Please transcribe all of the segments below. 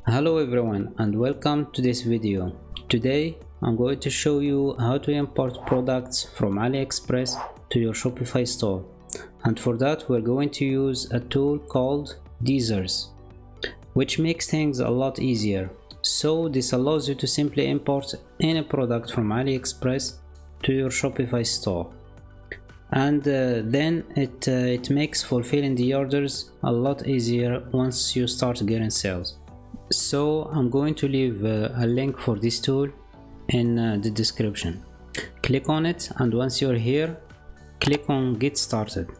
Hello everyone and welcome to this video. Today I'm going to show you how to import products from AliExpress to your Shopify store, and for that we're going to use a tool called Deezers, which makes things a lot easier. So this allows you to simply import any product from AliExpress to your Shopify store, and then it makes fulfilling the orders a lot easier once you start getting sales. So I'm going to leave a link for this tool in the description. Click on it, and once you're here, click on get started.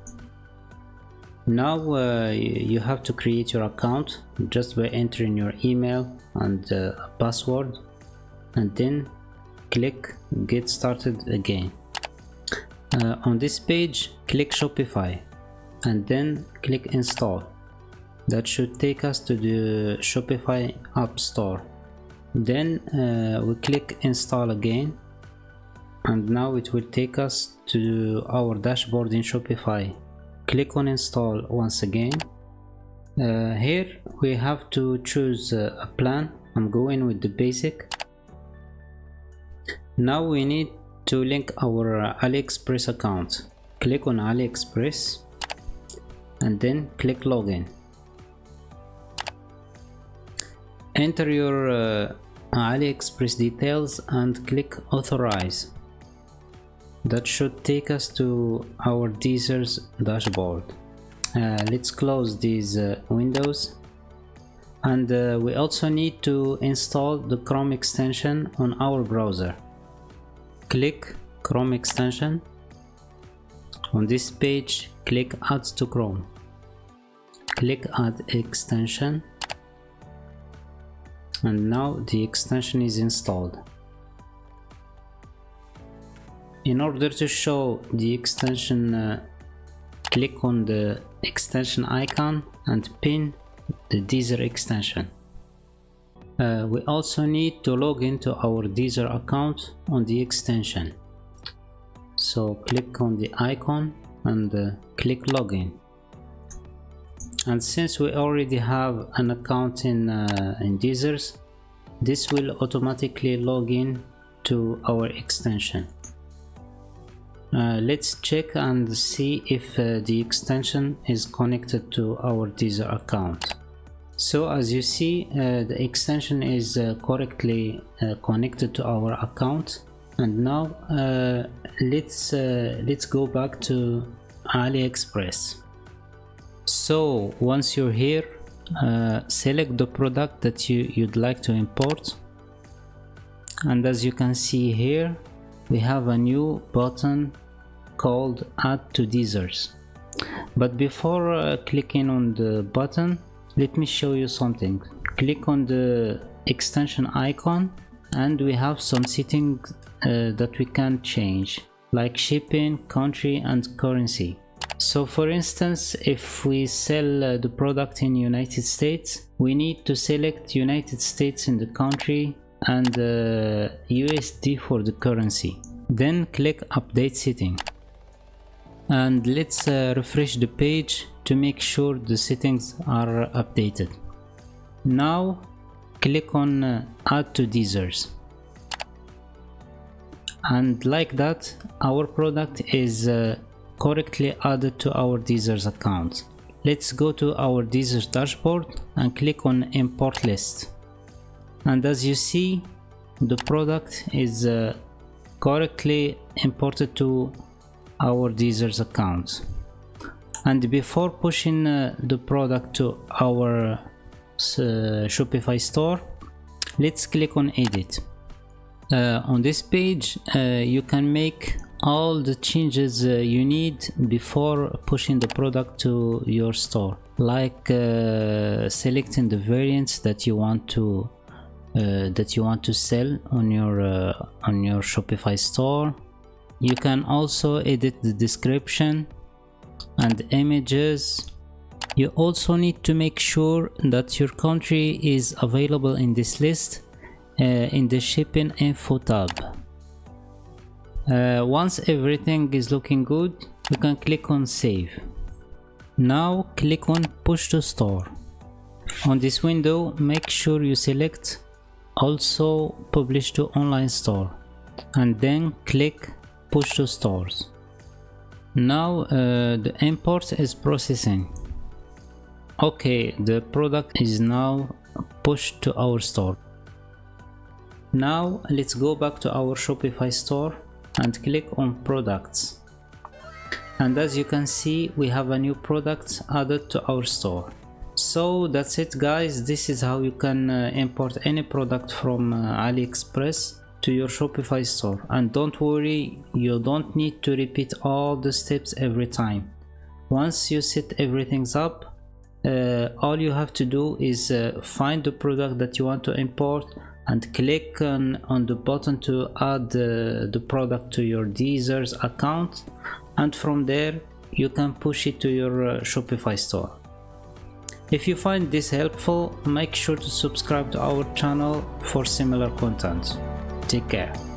Now you have to create your account just by entering your email and a password, and then click get started again. On this page, click Shopify and then click install. That should take us to the Shopify App Store. Then we click install again, and now it will take us to our dashboard in Shopify. Click on install once again. Here we have to choose a plan. I'm going with the basic. Now we need to link our AliExpress account. Click on AliExpress and then click login. Enter your AliExpress details and click authorize. That should take us to our Deezers dashboard. Let's close these windows, and we also need to install the Chrome extension on our browser. Click Chrome extension. On this page, click add to Chrome. Click add extension, and now the extension is installed. In order to show the extension, click on the extension icon and pin the Deezer extension. We also need to log into our Deezer account on the extension. So click on the icon and click login. And since we already have an account in Deezers, this will automatically log in to our extension. Let's check and see if the extension is connected to our Deezer account. So as you see, the extension is correctly connected to our account. And now let's go back to AliExpress. So once you're here, select the product that you'd like to import, and as you can see here, we have a new button called add to Deezers. But before clicking on the button, let me show you something. Click on the extension icon, and we have some settings that we can change, like shipping, country and currency. So for instance, if we sell the product in United States, we need to select United States in the country and USD for the currency. Then click update setting. And let's refresh the page to make sure the settings are updated. Now click on add to Deezers. And like that, our product is correctly added to our Deezers account. Let's go to our Deezers dashboard and click on import list. And as you see, the product is correctly imported to our Deezers account. And before pushing the product to our Shopify store, let's click on edit. On this page, you can make all the changes you need before pushing the product to your store, like selecting the variants that you want to sell on your Shopify store. You can also edit the description and images. You also need to make sure that your country is available in this list in the shipping info tab. Once everything is looking good, you can click on save. Now click on push to store. On this window, make sure you select also publish to online store and then click push to stores. Now the import is processing. Okay, the product is now pushed to our store. Now let's go back to our Shopify store and click on products. And as you can see, we have a new product added to our store. So that's it guys, this is how you can import any product from AliExpress to your Shopify store. And don't worry, you don't need to repeat all the steps every time. Once you set everything up, all you have to do is find the product that you want to import and click on the button to add the product to your Deezer's account, and from there you can push it to your Shopify store. If you find this helpful, make sure to subscribe to our channel for similar content. Take care.